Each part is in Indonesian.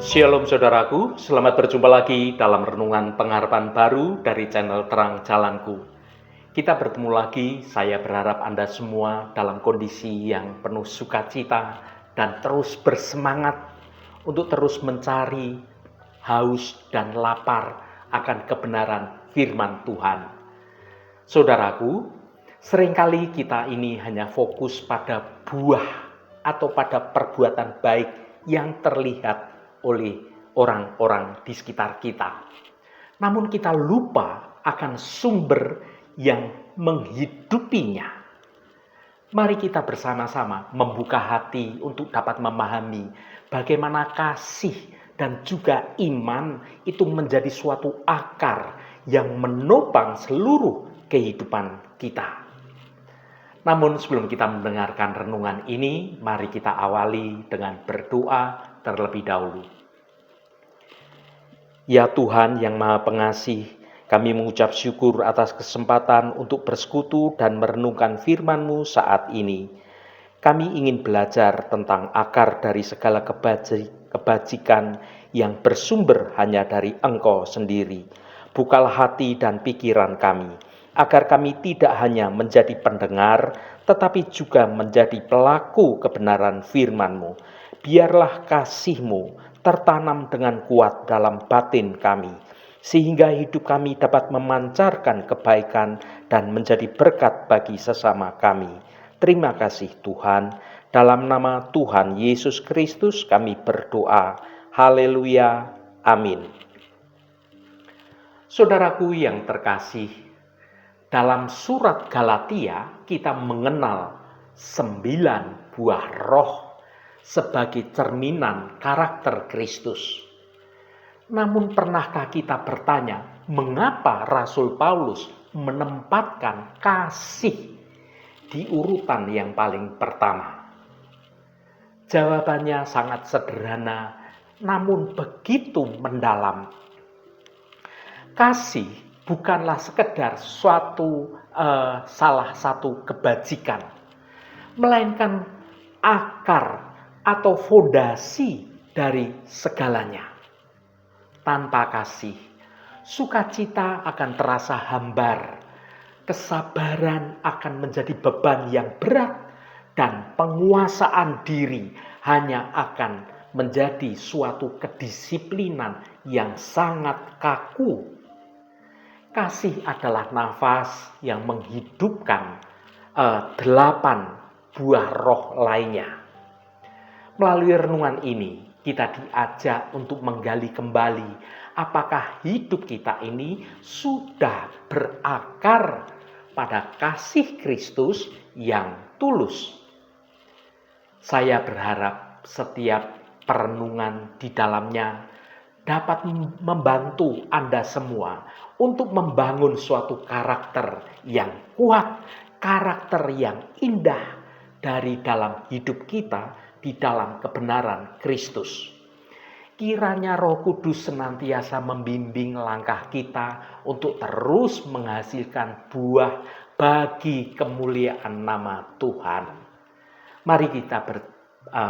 Shalom saudaraku, selamat berjumpa lagi dalam Renungan Pengharapan Baru dari channel Terang Jalanku. Kita bertemu lagi, saya berharap Anda semua dalam kondisi yang penuh sukacita dan terus bersemangat untuk terus mencari, haus dan lapar akan kebenaran firman Tuhan. Saudaraku, seringkali kita ini hanya fokus pada buah atau pada perbuatan baik yang terlihat oleh orang-orang di sekitar kita. Namun kita lupa akan sumber yang menghidupinya. Mari kita bersama-sama membuka hati untuk dapat memahami bagaimana kasih dan juga iman itu menjadi suatu akar yang menopang seluruh kehidupan kita. Namun sebelum kita mendengarkan renungan ini, mari kita awali dengan berdoa terlebih dahulu. Ya Tuhan yang Maha Pengasih, kami mengucap syukur atas kesempatan untuk bersekutu dan merenungkan firman-Mu saat ini. Kami ingin belajar tentang akar dari segala kebajikan yang bersumber hanya dari Engkau sendiri. Bukalah hati dan pikiran kami, agar kami tidak hanya menjadi pendengar, tetapi juga menjadi pelaku kebenaran firman-Mu. Biarlah kasih-Mu tertanam dengan kuat dalam batin kami, sehingga hidup kami dapat memancarkan kebaikan dan menjadi berkat bagi sesama kami. Terima kasih Tuhan, dalam nama Tuhan Yesus Kristus kami berdoa. Haleluya, amin. Saudaraku yang terkasih, dalam surat Galatia kita mengenal 9 buah roh sebagai cerminan karakter Kristus. Namun pernahkah kita bertanya, mengapa Rasul Paulus menempatkan kasih di urutan yang paling pertama? Jawabannya sangat sederhana, namun begitu mendalam. Kasih bukanlah sekedar salah satu kebajikan, melainkan akar atau fondasi dari segalanya. Tanpa kasih, sukacita akan terasa hambar, kesabaran akan menjadi beban yang berat, dan penguasaan diri hanya akan menjadi suatu kedisiplinan yang sangat kaku. Kasih adalah nafas yang menghidupkan 8 buah roh lainnya. Melalui renungan ini, kita diajak untuk menggali kembali apakah hidup kita ini sudah berakar pada kasih Kristus yang tulus. Saya berharap setiap perenungan di dalamnya dapat membantu Anda semua untuk membangun suatu karakter yang kuat, karakter yang indah dari dalam hidup kita di dalam kebenaran Kristus. Kiranya Roh Kudus senantiasa membimbing langkah kita untuk terus menghasilkan buah bagi kemuliaan nama Tuhan. Mari kita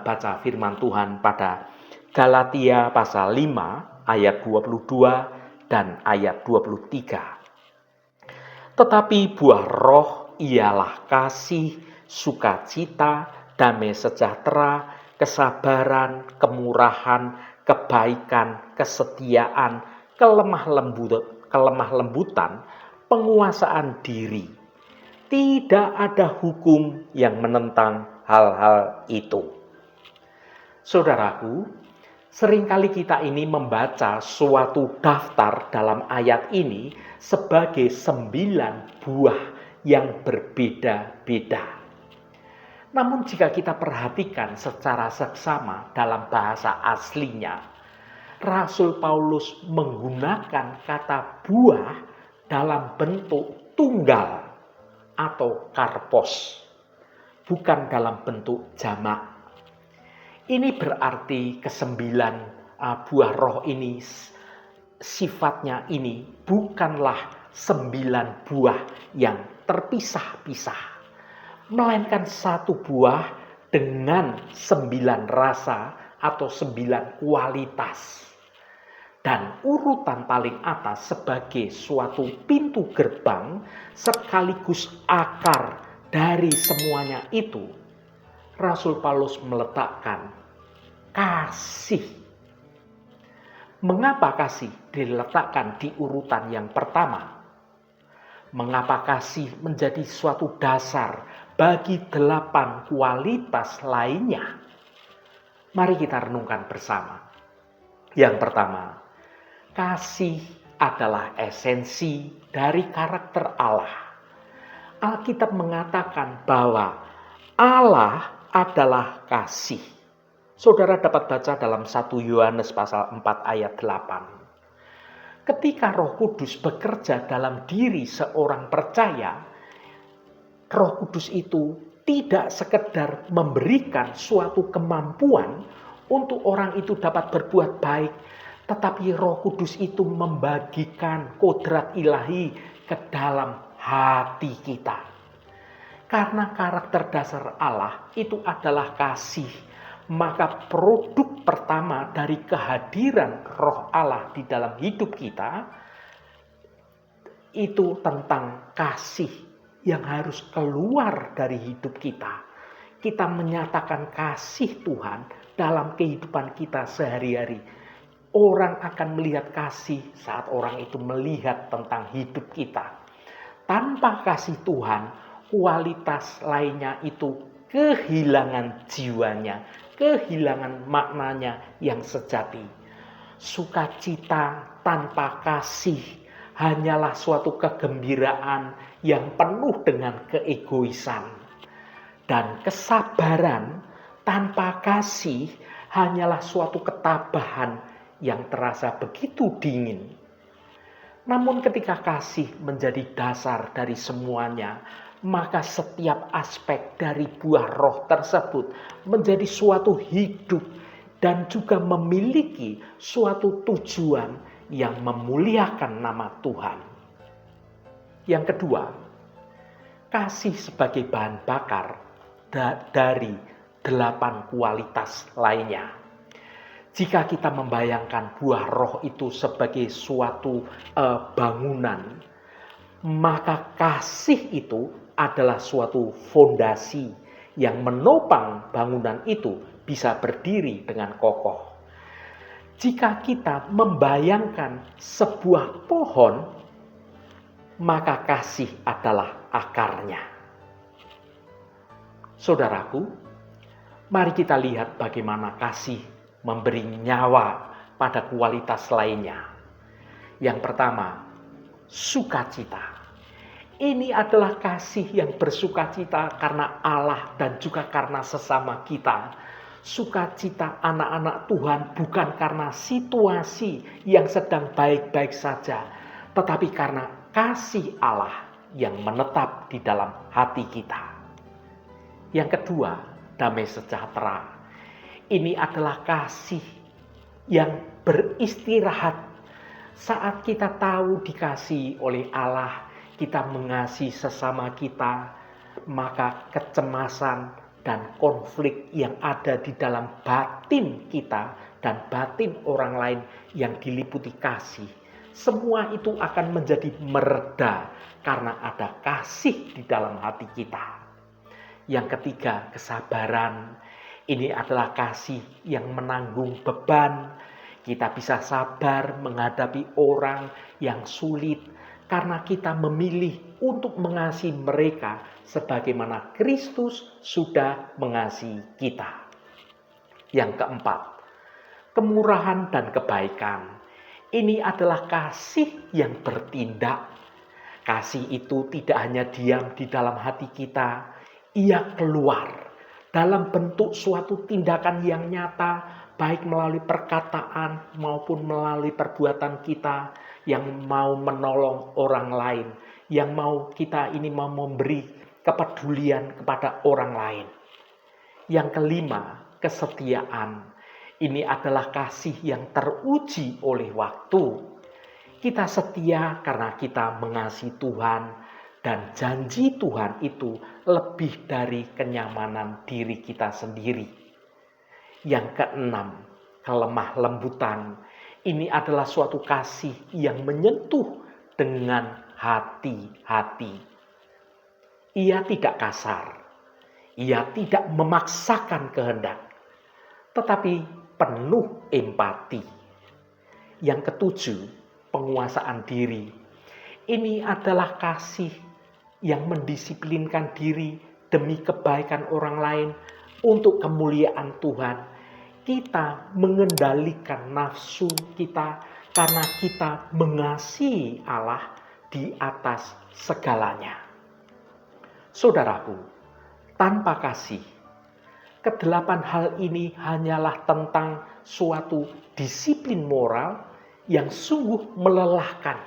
baca firman Tuhan pada Galatia pasal 5 ayat 22 dan ayat 23. Tetapi buah roh ialah kasih, sukacita, damai sejahtera, kesabaran, kemurahan, kebaikan, kesetiaan, kelemah lembutan, penguasaan diri. Tidak ada hukum yang menentang hal-hal itu. Saudaraku, seringkali kita ini membaca suatu daftar dalam ayat ini sebagai 9 buah yang berbeda-beda. Namun jika kita perhatikan secara seksama dalam bahasa aslinya, Rasul Paulus menggunakan kata buah dalam bentuk tunggal atau karpos, bukan dalam bentuk jamak. Ini berarti ke-9 buah roh ini sifatnya ini bukanlah 9 buah yang terpisah-pisah, melainkan 1 buah dengan 9 rasa atau 9 kualitas. Dan urutan paling atas sebagai suatu pintu gerbang sekaligus akar dari semuanya itu, Rasul Paulus meletakkan kasih. Mengapa kasih diletakkan di urutan yang pertama? Mengapa kasih menjadi suatu dasar bagi 8 kualitas lainnya? Mari kita renungkan bersama. Yang pertama, kasih adalah esensi dari karakter Allah. Alkitab mengatakan bahwa Allah adalah kasih. Saudara dapat baca dalam 1 Yohanes pasal 4 ayat 8. Ketika Roh Kudus bekerja dalam diri seorang percaya, Roh Kudus itu tidak sekedar memberikan suatu kemampuan untuk orang itu dapat berbuat baik, tetapi Roh Kudus itu membagikan kodrat ilahi ke dalam hati kita. Karena karakter dasar Allah itu adalah kasih, maka produk pertama dari kehadiran Roh Allah di dalam hidup kita itu tentang kasih yang harus keluar dari hidup kita. Kita menyatakan kasih Tuhan dalam kehidupan kita sehari-hari. Orang akan melihat kasih saat orang itu melihat tentang hidup kita. Tanpa kasih Tuhan, kualitas lainnya itu kehilangan jiwanya, kehilangan maknanya yang sejati. Sukacita tanpa kasih hanyalah suatu kegembiraan yang penuh dengan keegoisan. Dan kesabaran tanpa kasih hanyalah suatu ketabahan yang terasa begitu dingin. Namun ketika kasih menjadi dasar dari semuanya, maka setiap aspek dari buah roh tersebut menjadi suatu hidup dan juga memiliki suatu tujuan yang memuliakan nama Tuhan. Yang kedua, kasih sebagai bahan bakar dari 8 kualitas lainnya. Jika kita membayangkan buah roh itu sebagai suatu bangunan, maka kasih itu adalah suatu fondasi yang menopang bangunan itu bisa berdiri dengan kokoh. Jika kita membayangkan sebuah pohon, maka kasih adalah akarnya. Saudaraku, mari kita lihat bagaimana kasih memberi nyawa pada kualitas lainnya. Yang pertama, sukacita. Ini adalah kasih yang bersukacita karena Allah dan juga karena sesama kita. Sukacita anak-anak Tuhan bukan karena situasi yang sedang baik-baik saja, tetapi karena kasih Allah yang menetap di dalam hati kita. Yang kedua, damai sejahtera. Ini adalah kasih yang beristirahat. Saat kita tahu dikasihi oleh Allah, kita mengasihi sesama kita, maka kecemasan dan konflik yang ada di dalam batin kita dan batin orang lain yang diliputi kasih, semua itu akan menjadi mereda karena ada kasih di dalam hati kita. Yang ketiga, kesabaran. Ini adalah kasih yang menanggung beban. Kita bisa sabar menghadapi orang yang sulit karena kita memilih untuk mengasihi mereka sebagaimana Kristus sudah mengasihi kita. Yang keempat, kemurahan dan kebaikan. Ini adalah kasih yang bertindak. Kasih itu tidak hanya diam di dalam hati kita, ia keluar dalam bentuk suatu tindakan yang nyata, baik melalui perkataan maupun melalui perbuatan kita yang mau menolong orang lain, yang mau kita ini mau memberi kepedulian kepada orang lain. Yang kelima, kesetiaan. Ini adalah kasih yang teruji oleh waktu. Kita setia karena kita mengasihi Tuhan. Dan janji Tuhan itu lebih dari kenyamanan diri kita sendiri. Yang keenam, kelemah lembutan. Ini adalah suatu kasih yang menyentuh dengan hati-hati. Ia tidak kasar, ia tidak memaksakan kehendak, tetapi penuh empati. Yang ketujuh, penguasaan diri. Ini adalah kasih yang mendisiplinkan diri demi kebaikan orang lain untuk kemuliaan Tuhan. Kita mengendalikan nafsu kita karena kita mengasihi Allah di atas segalanya. Saudaraku, tanpa kasih, kedelapan hal ini hanyalah tentang suatu disiplin moral yang sungguh melelahkan.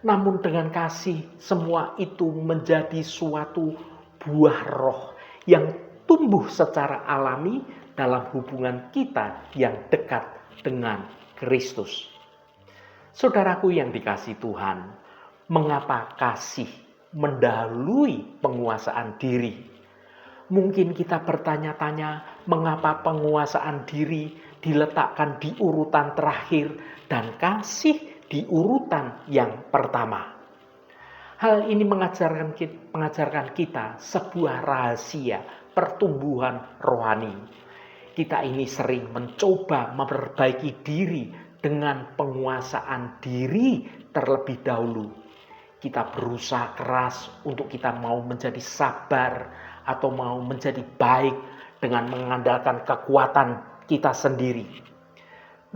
Namun dengan kasih, semua itu menjadi suatu buah roh yang tumbuh secara alami dalam hubungan kita yang dekat dengan Kristus. Saudaraku yang dikasihi Tuhan, mengapa kasih mendahului penguasaan diri? Mungkin kita bertanya-tanya mengapa penguasaan diri diletakkan di urutan terakhir dan kasih di urutan yang pertama. Hal ini mengajarkan kita sebuah rahasia pertumbuhan rohani. Kita ini sering mencoba memperbaiki diri dengan penguasaan diri terlebih dahulu. Kita berusaha keras untuk kita mau menjadi sabar atau mau menjadi baik dengan mengandalkan kekuatan kita sendiri.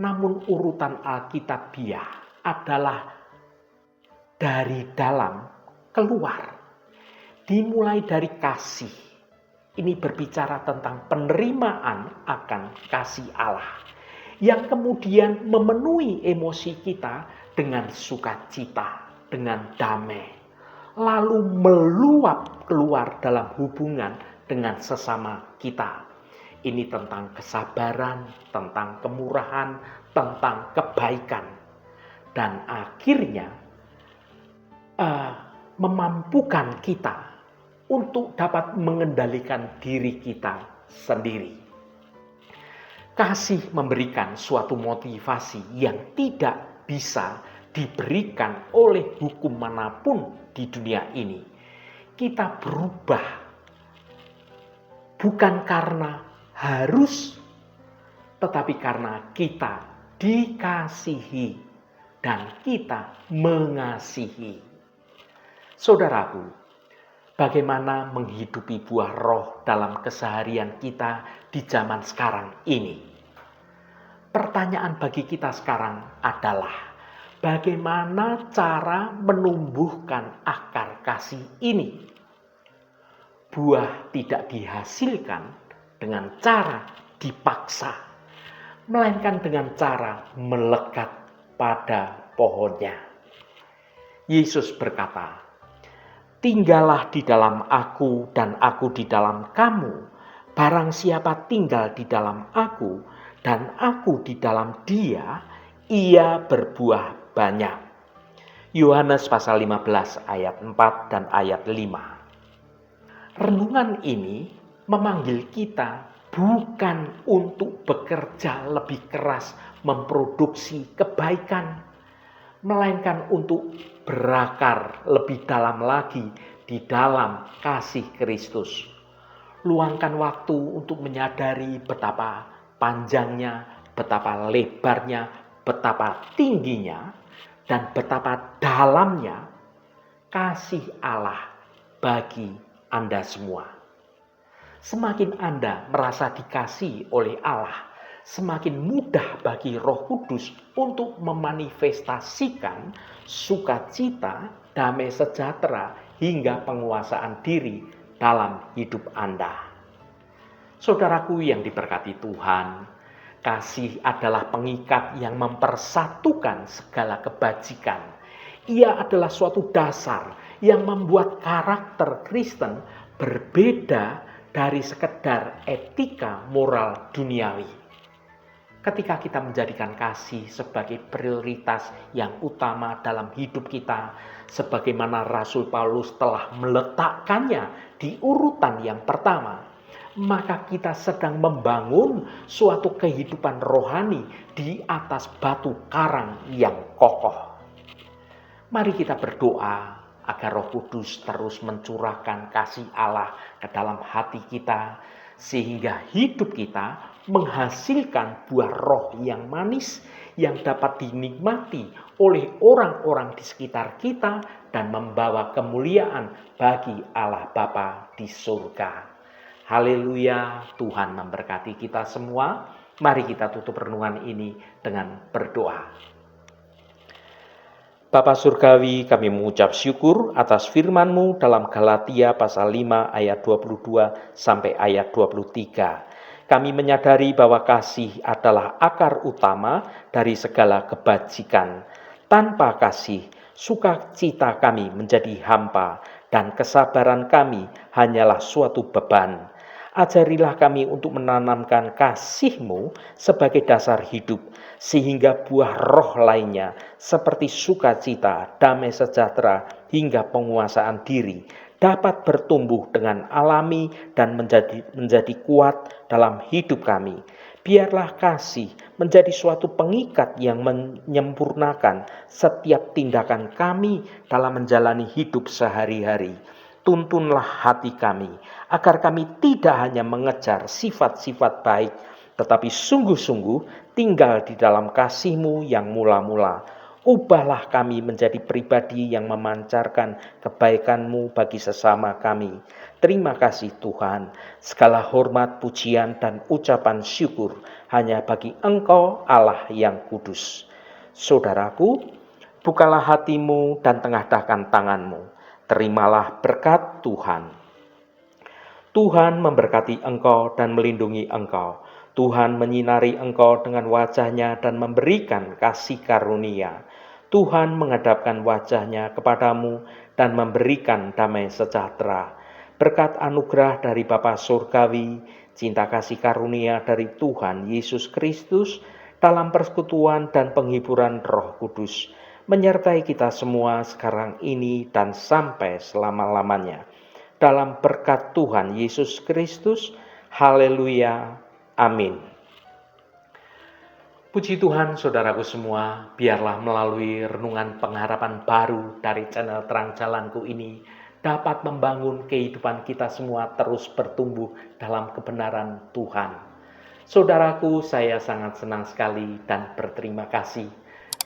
Namun urutan Alkitabiah adalah dari dalam keluar. Dimulai dari kasih. Ini berbicara tentang penerimaan akan kasih Allah yang kemudian memenuhi emosi kita dengan sukacita, dengan damai, lalu meluap keluar dalam hubungan dengan sesama kita. Ini tentang kesabaran, tentang kemurahan, tentang kebaikan, dan akhirnya memampukan kita untuk dapat mengendalikan diri kita sendiri. Kasih memberikan suatu motivasi yang tidak bisa diberikan oleh hukum manapun di dunia ini. Kita berubah bukan karena harus, tetapi karena kita dikasihi dan kita mengasihi. Saudaraku, bagaimana menghidupi buah roh dalam keseharian kita di zaman sekarang ini? Pertanyaan bagi kita sekarang adalah bagaimana cara menumbuhkan akar kasih ini? Buah tidak dihasilkan dengan cara dipaksa, melainkan dengan cara melekat pada pohonnya. Yesus berkata, "Tinggallah di dalam aku dan aku di dalam kamu. Barang siapa tinggal di dalam aku dan aku di dalam dia, ia berbuah banyak." Yohanes pasal 15 ayat 4 dan ayat 5. Renungan ini memanggil kita bukan untuk bekerja lebih keras memproduksi kebaikan, melainkan untuk berakar lebih dalam lagi di dalam kasih Kristus. Luangkan waktu untuk menyadari betapa panjangnya, betapa lebarnya, betapa tingginya, dan betapa dalamnya kasih Allah bagi Anda semua. Semakin Anda merasa dikasihi oleh Allah, semakin mudah bagi Roh Kudus untuk memanifestasikan sukacita, damai sejahtera, hingga penguasaan diri dalam hidup Anda. Saudaraku yang diberkati Tuhan, kasih adalah pengikat yang mempersatukan segala kebajikan. Ia adalah suatu dasar yang membuat karakter Kristen berbeda dari sekedar etika moral duniawi. Ketika kita menjadikan kasih sebagai prioritas yang utama dalam hidup kita, sebagaimana Rasul Paulus telah meletakkannya di urutan yang pertama, maka kita sedang membangun suatu kehidupan rohani di atas batu karang yang kokoh. Mari kita berdoa agar Roh Kudus terus mencurahkan kasih Allah ke dalam hati kita, sehingga hidup kita menghasilkan buah roh yang manis yang dapat dinikmati oleh orang-orang di sekitar kita dan membawa kemuliaan bagi Allah Bapa di surga. Haleluya, Tuhan memberkati kita semua. Mari kita tutup renungan ini dengan berdoa. Bapa Surgawi, kami mengucap syukur atas firman-Mu dalam Galatia pasal 5 ayat 22 sampai ayat 23. Kami menyadari bahwa kasih adalah akar utama dari segala kebajikan. Tanpa kasih, sukacita kami menjadi hampa dan kesabaran kami hanyalah suatu beban. Ajarilah kami untuk menanamkan kasih-Mu sebagai dasar hidup, sehingga buah roh lainnya seperti sukacita, damai sejahtera, hingga penguasaan diri dapat bertumbuh dengan alami dan menjadi kuat dalam hidup kami. Biarlah kasih menjadi suatu pengikat yang menyempurnakan setiap tindakan kami dalam menjalani hidup sehari-hari. Tuntunlah hati kami, agar kami tidak hanya mengejar sifat-sifat baik, tetapi sungguh-sungguh tinggal di dalam kasih-Mu yang mula-mula. Ubahlah kami menjadi pribadi yang memancarkan kebaikan-Mu bagi sesama kami. Terima kasih Tuhan, segala hormat, pujian, dan ucapan syukur hanya bagi Engkau Allah yang kudus. Saudaraku, bukalah hatimu dan tengadahkan tanganmu. Terimalah berkat Tuhan. Tuhan memberkati engkau dan melindungi engkau. Tuhan menyinari engkau dengan wajah-Nya dan memberikan kasih karunia. Tuhan menghadapkan wajah-Nya kepadamu dan memberikan damai sejahtera. Berkat anugerah dari Bapa Surgawi, cinta kasih karunia dari Tuhan Yesus Kristus, dalam persekutuan dan penghiburan Roh Kudus, menyertai kita semua sekarang ini dan sampai selama-lamanya. Dalam berkat Tuhan Yesus Kristus, haleluya, amin. Puji Tuhan saudaraku semua, biarlah melalui renungan pengharapan baru dari channel Terang Jalanku ini dapat membangun kehidupan kita semua terus bertumbuh dalam kebenaran Tuhan. Saudaraku, saya sangat senang sekali dan berterima kasih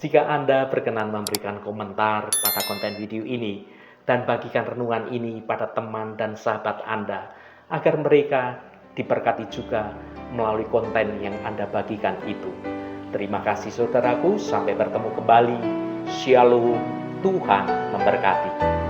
jika Anda berkenan memberikan komentar pada konten video ini dan bagikan renungan ini pada teman dan sahabat Anda, agar mereka diberkati juga melalui konten yang Anda bagikan itu. Terima kasih saudaraku, sampai bertemu kembali. Shalom, Tuhan memberkati.